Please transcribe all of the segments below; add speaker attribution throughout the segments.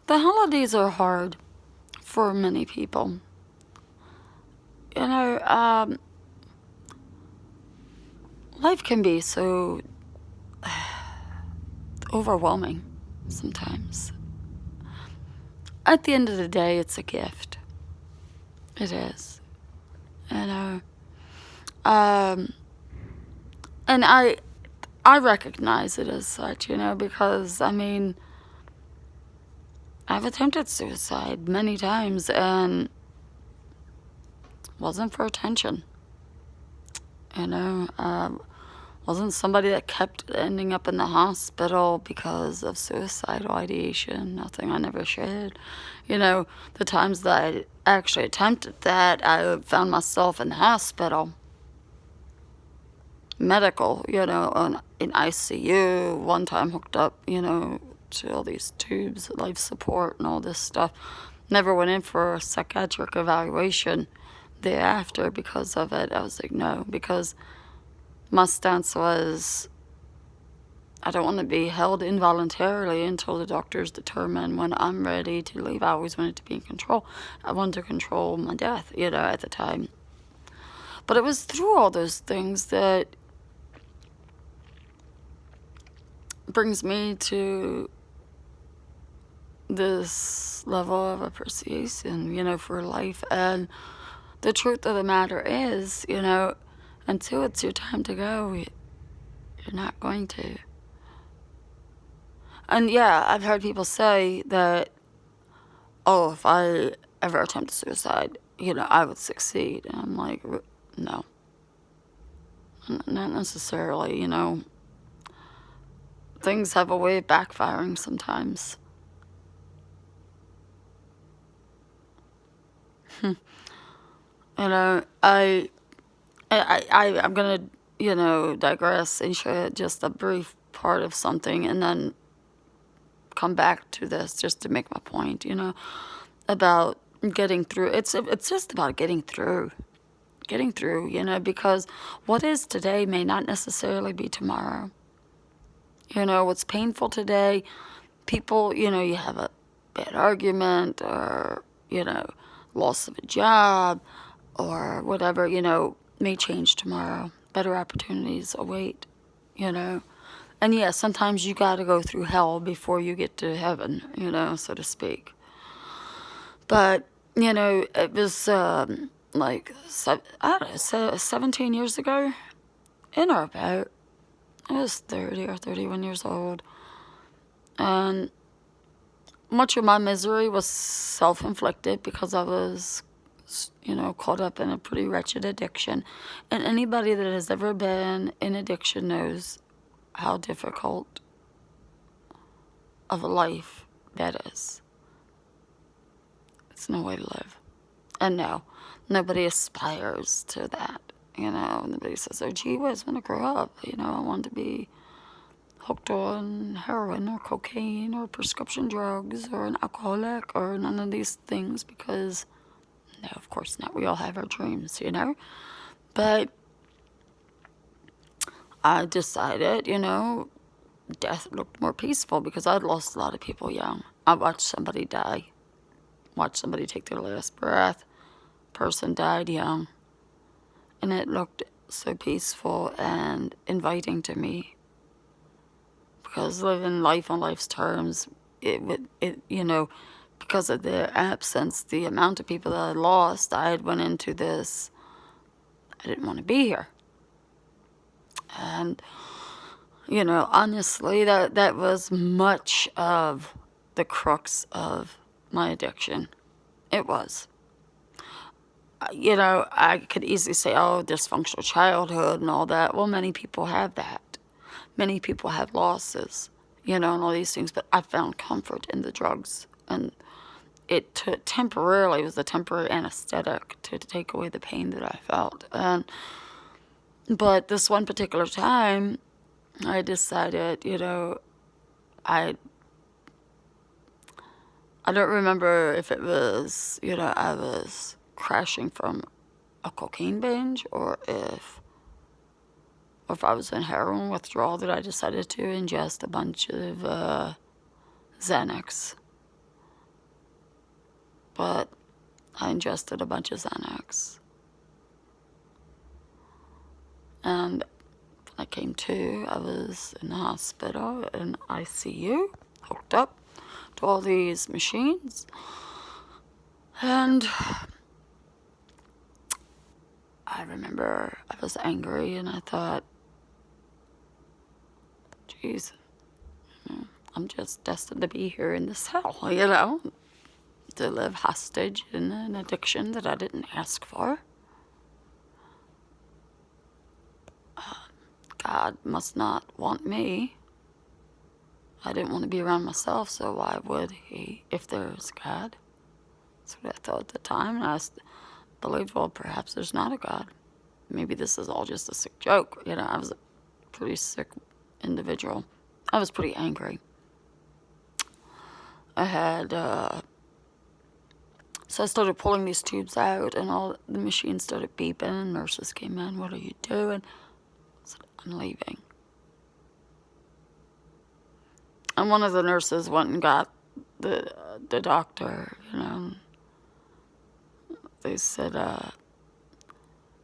Speaker 1: The holidays are hard for many people. You know, life can be so overwhelming sometimes. At the end of the day, it's a gift. It is. You know, um, and I recognize it as such. Because I mean, I've attempted suicide many times and wasn't for attention. You know, wasn't somebody that kept ending up in the hospital because of suicidal ideation. Nothing. I never shared. The times that I actually attempted that, I found myself in the hospital, medical, in ICU, one time hooked up, to all these tubes, life support, and all this stuff. Never went in for a psychiatric evaluation thereafter because of it. I was like, no, because my stance was, I don't want to be held involuntarily until the doctors determine when I'm ready to leave. I always wanted to be in control. I wanted to control my death, at the time. But it was through all those things that brings me to this level of appreciation, for life. And the truth of the matter is, until it's your time to go, you're not going to. And yeah, I've heard people say that, oh, if I ever attempt suicide, I would succeed. And I'm like, no, not necessarily, Things have a way of backfiring sometimes. I'm gonna, digress and share just a brief part of something, and then come back to this just to make my point, about getting through. It's just about getting through, because what is today may not necessarily be tomorrow. What's painful today, people, you have a bad argument or, loss of a job or whatever, may change tomorrow. Better opportunities await, And yeah, sometimes you got to go through hell before you get to heaven, so to speak. But, it was like, I don't know, 17 years ago, in or about. I was 30 or 31 years old. And much of my misery was self-inflicted because I was, caught up in a pretty wretched addiction. And anybody that has ever been in addiction knows how difficult of a life that is. It's no way to live. And no, nobody aspires to that. Nobody says, oh, gee whiz, when I grow up, I want to be hooked on heroin or cocaine or prescription drugs or an alcoholic or none of these things, because no, of course not. We all have our dreams, But I decided, death looked more peaceful because I'd lost a lot of people young. I watched somebody die, watched somebody take their last breath. Person died young. And it looked so peaceful and inviting to me. Because living life on life's terms, because of the absence, the amount of people that I lost, I had went into this, I didn't want to be here. And, honestly, that was much of the crux of my addiction. It was. I could easily say, oh, dysfunctional childhood and all that. Well, many people have that. Many people have losses, and all these things. But I found comfort in the drugs. And it temporarily was a temporary anesthetic to take away the pain that I felt. But this one particular time, I decided, I don't remember if it was, I was crashing from a cocaine binge or if I was in heroin withdrawal, that I decided to ingest a bunch of Xanax. but I ingested a bunch of Xanax. And when I came to, I was in the hospital, in ICU, hooked up to all these machines. And I remember I was angry, and I thought, geez, I'm just destined to be here in this hell, to live hostage in an addiction that I didn't ask for. God must not want me. I didn't want to be around myself, so why would he, if there's God? That's what I thought at the time, and I believed, well, perhaps there's not a God. Maybe this is all just a sick joke. I was a pretty sick individual. I was pretty angry. I had, so I started pulling these tubes out, and all the machines started beeping, and nurses came in. What are you doing? I said, I'm leaving. And one of the nurses went and got the doctor, They said,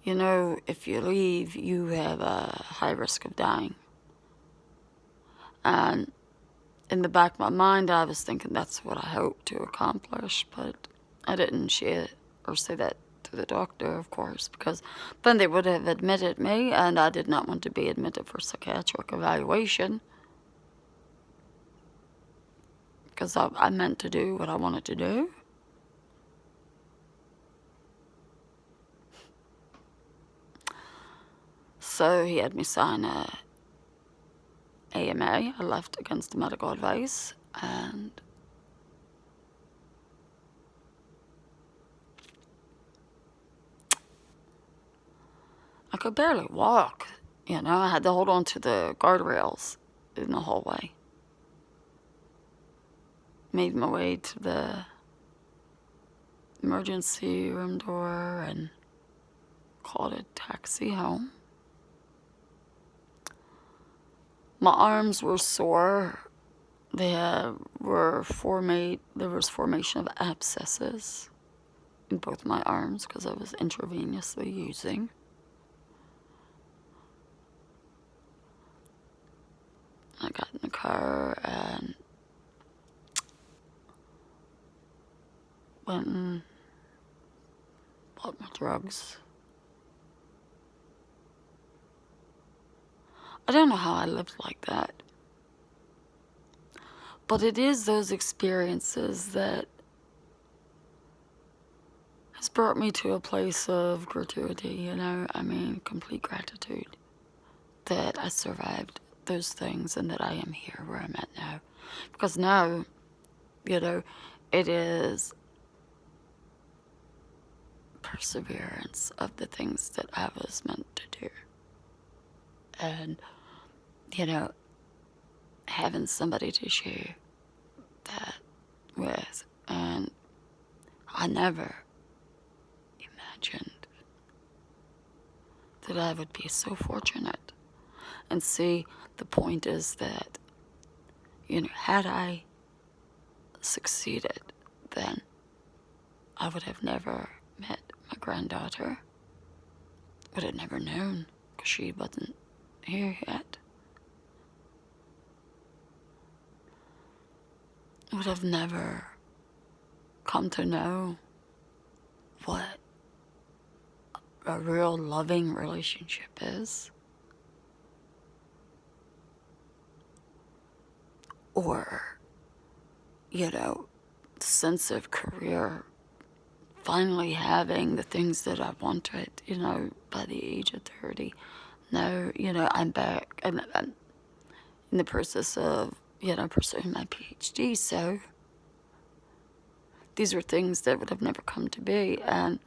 Speaker 1: if you leave, you have a high risk of dying. And in the back of my mind, I was thinking that's what I hoped to accomplish, but I didn't share or say that to the doctor, of course, because then they would have admitted me, and I did not want to be admitted for psychiatric evaluation, because I meant to do what I wanted to do. So he had me sign a AMA. I left against the medical advice, and I could barely walk. I had to hold on to the guardrails in the hallway. Made my way to the emergency room door and called a taxi home. My arms were sore. There was formation of abscesses in both my arms because I was intravenously using. I got in the car and went and bought my drugs. I don't know how I lived like that. But it is those experiences that has brought me to a place of gratuity, complete gratitude that I survived those things and that I am here where I'm at now. Because now, it is perseverance of the things that I was meant to do. And, having somebody to share that with. And I never imagined that I would be so fortunate. And see, the point is that, had I succeeded, then I would have never met my granddaughter. Would have never known, because she wasn't here yet. Would have never come to know what a real loving relationship is. Or, sense of career, finally having the things that I wanted, by the age of 30. Now, I'm back and I'm in the process of, pursuing my PhD, so these are things that would have never come to be, and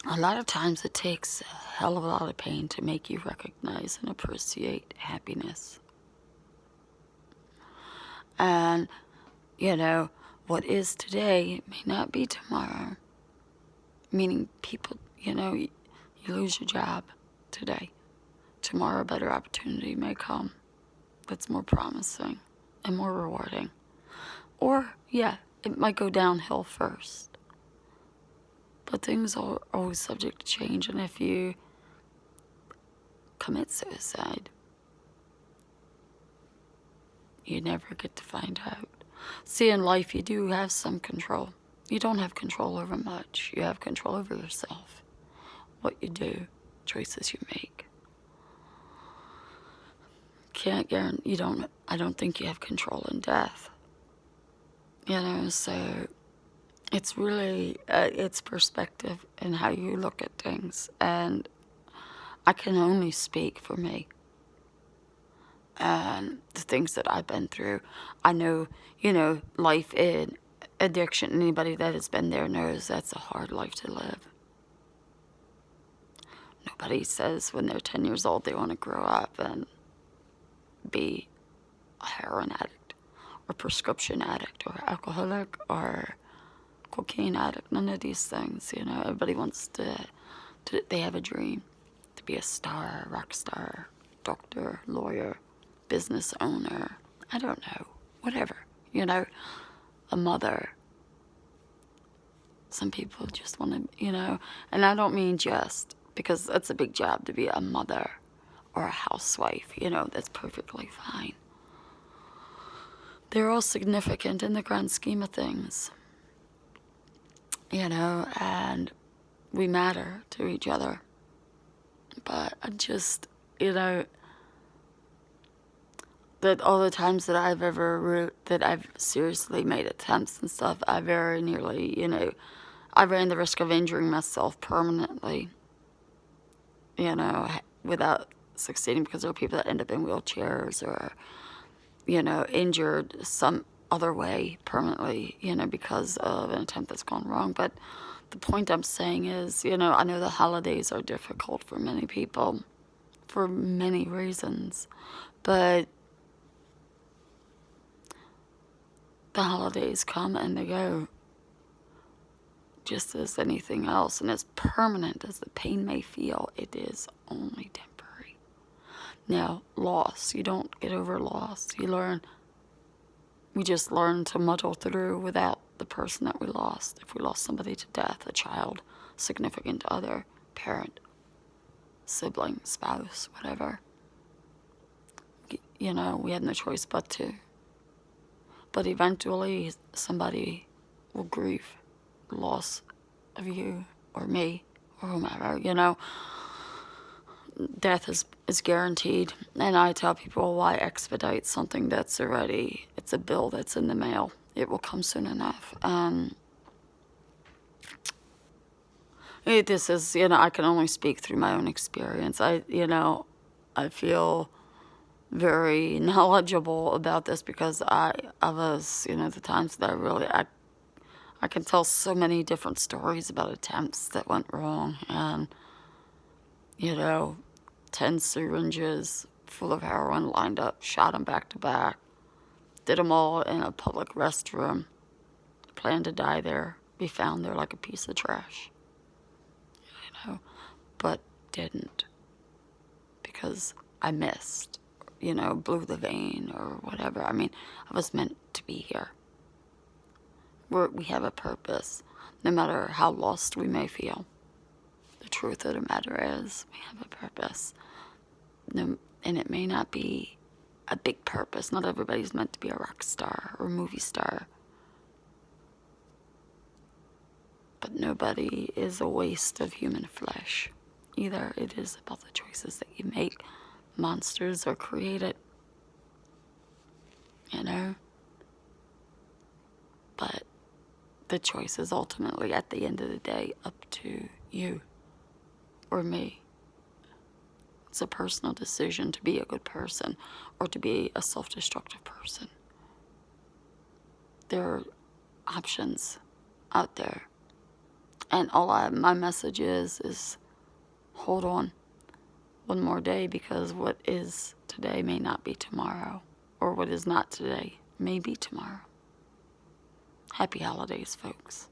Speaker 1: a lot of times it takes a hell of a lot of pain to make you recognize and appreciate happiness. And, what is today may not be tomorrow. Meaning people, you lose your job today. Tomorrow a better opportunity may come that's more promising and more rewarding. Or, yeah, it might go downhill first. But things are always subject to change, and if you commit suicide, you never get to find out. See, in life, you do have some control. You don't have control over much. You have control over yourself, what you do, choices you make. Can't guarantee, I don't think you have control in death. You know, so it's really, it's perspective and how you look at things. And I can only speak for me and the things that I've been through. I know, life in addiction, anybody that has been there knows that's a hard life to live. Nobody says when they're 10 years old they want to grow up and be a heroin addict or prescription addict or alcoholic or cocaine addict. None of these things, everybody wants to they have a dream to be a star, rock star, doctor, lawyer, business owner, I don't know, whatever, a mother. Some people just want to, and I don't mean just, because that's a big job to be a mother or a housewife, that's perfectly fine. They're all significant in the grand scheme of things, and we matter to each other. But I just, that all the times that I've seriously made attempts and stuff, I very nearly, I ran the risk of injuring myself permanently, without succeeding, because there are people that end up in wheelchairs or, injured some other way permanently, because of an attempt that's gone wrong. But the point I'm saying is, I know the holidays are difficult for many people for many reasons, but the holidays come and they go, just as anything else. And as permanent as the pain may feel, it is only temporary. Now, loss, you don't get over loss. We just learn to muddle through without the person that we lost. If we lost somebody to death, a child, significant other, parent, sibling, spouse, whatever, we had no choice but to. But eventually, somebody will grieve the loss of you or me or whomever, Death is guaranteed. And I tell people, why expedite something that's already, it's a bill that's in the mail. It will come soon enough. This is, I can only speak through my own experience. I feel very knowledgeable about this because I was, the times that I can tell so many different stories about attempts that went wrong, and 10 syringes full of heroin lined up, shot them back to back, did them all in a public restroom, planned to die there, be found there like a piece of trash, but didn't, because I missed, blew the vein or whatever. I mean, I was meant to be here. We have a purpose, no matter how lost we may feel. The truth of the matter is, we have a purpose. And it may not be a big purpose. Not everybody's meant to be a rock star or a movie star. But nobody is a waste of human flesh either. It is about the choices that you make. Monsters are created, But the choice is ultimately, at the end of the day, up to you or me. It's a personal decision to be a good person or to be a self-destructive person. There are options out there. And my message is hold on one more day, because what is today may not be tomorrow, or what is not today may be tomorrow. Happy holidays, folks.